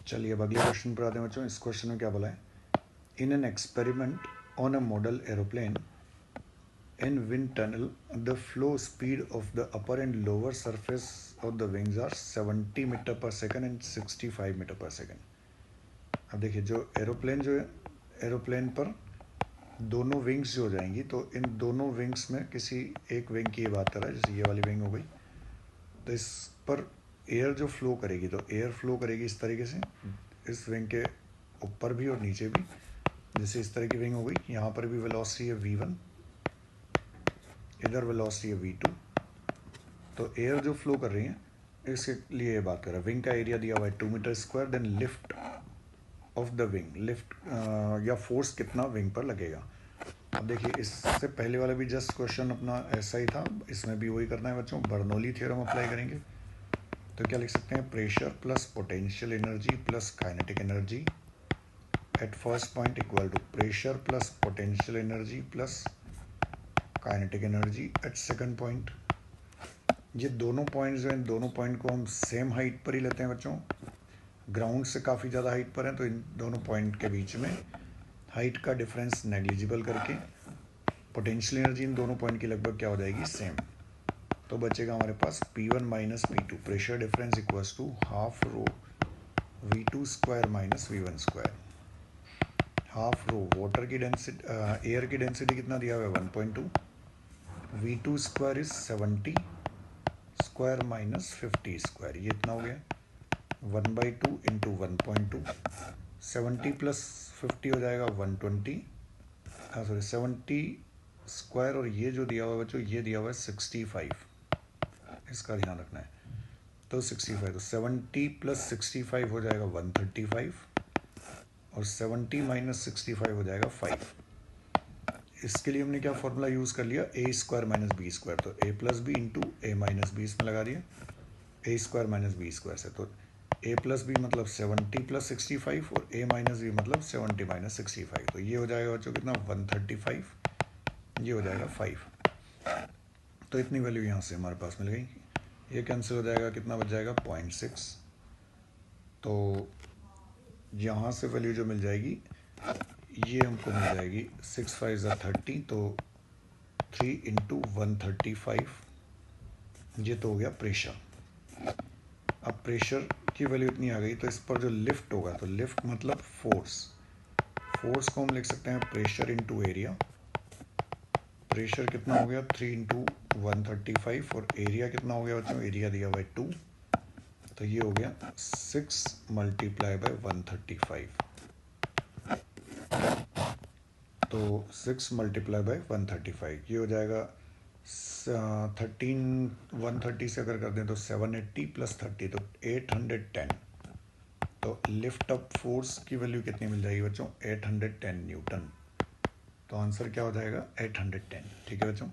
चलिए अब अगले क्वेश्चन पर आते हैं बच्चों। इस क्वेश्चन में क्या बोला है? In an experiment on a model aeroplane in wind tunnel the flow speed of the upper and lower surface of the wings are 70 metre पर सेकंड एंड 65 मीटर पर सेकंड। अब देखिए जो एरोप्लेन पर दोनों विंग्स जो हो जाएंगी, तो इन दोनों विंग्स में किसी एक विंग की ये बात कर रहा है, जैसे ये वाली विंग हो गई, तो इस पर एयर जो फ्लो करेगी, तो एयर फ्लो करेगी इस तरीके से, इस विंग के ऊपर भी और नीचे भी। जैसे इस तरह की विंग हो गई, यहाँ पर भी वेलोसिटी है v1, इधर वेलोसिटी है v2। तो एयर जो फ्लो कर रही है इसके लिए ये बात कर रहा है। विंग का एरिया दिया हुआ है 2 metre square, then lift of the wing, lift या फोर्स कितना विंग पर लगेगा। अब देखिए इससे पहले वाला भी जस्ट क्वेश्चन अपना ऐसा ही था, इसमें भी वही करना है बच्चों। बर्नौली थ्योरम अप्लाई करेंगे तो क्या लिख सकते हैं? Pressure plus potential energy plus kinetic energy at first point equal to pressure plus potential energy plus kinetic energy at second point. ये दोनों पॉइंट्स जो हैं, दोनों पॉइंट को हम सेम हाइट पर ही लेते हैं बच्चों। ग्राउंड से काफ़ी ज़्यादा हाइट पर हैं, तो इन दोनों पॉइंट के बीच में हाइट का डिफरेंस नेग्लिजिबल करके पोटेंशियल एनर्जी इन दोनों पॉइंट की लगभग क्या हो जाएगी? सेम। तो बचेगा हमारे पास P1 minus P2, pressure difference equals to half rho V2 square minus V1 square. Half rho water की डेंसिटी, एयर की डेंसिटी कितना दिया हुआ है? 1.2। V2 square is 70 square minus 50 square, ये इतना हो गया 1/2 इंटू 1.2। 70 प्लस 50 हो जाएगा 120, सॉरी 70 स्क्वायर, और ये जो दिया हुआ है बच्चों, ये दिया हुआ है 65, इसका ध्यान रखना है। तो 65, तो 70 प्लस 65 हो जाएगा 135, और 70 माइनस 65 हो जाएगा 5। इसके लिए हमने क्या फॉर्मूला यूज़ कर लिया? ए स्क्वायर माइनस बी स्क्वायर। तो ए प्लस बी इंटू ए माइनस बी इसमें लगा दिया, ए स्क्वायर माइनस बी स्क्वायर से। तो ए प्लस बी मतलब 70 प्लस 65, और ए माइनस बी मतलब 70 माइनस 65। तो ये हो जाएगा बच्चों कितना? 135, ये हो जाएगा 5। तो इतनी वैल्यू यहाँ से हमारे पास मिल गई। ये कैंसिल हो जाएगा, कितना बच जाएगा? 0.6। तो यहाँ से वैल्यू जो मिल जाएगी ये हमको मिल जाएगी 6 5 30, तो 3 इंटू 135, ये तो हो गया प्रेशर। अब प्रेशर की वैल्यू इतनी आ गई, तो इस पर जो लिफ्ट होगा, तो लिफ्ट मतलब फोर्स, फोर्स को हम लिख सकते हैं प्रेशर इंटू एरिया। प्रेशर कितना हो गया? 3 इंटू 135, और एरिया कितना हो गया बच्चों? एरिया दिया हुआ है 2, तो ये हो गया 6 मल्टीप्लाई बाय 135। तो 6 मल्टीप्लाई बाय 135, ये हो जाएगा 130 से अगर कर दें तो 780 प्लस 30, तो 810। तो लिफ्ट अप फोर्स की वैल्यू कितनी मिल जाएगी बच्चों? 810 न्यूटन। तो आंसर क्या हो जाएगा? 810। ठीक है बच्चों।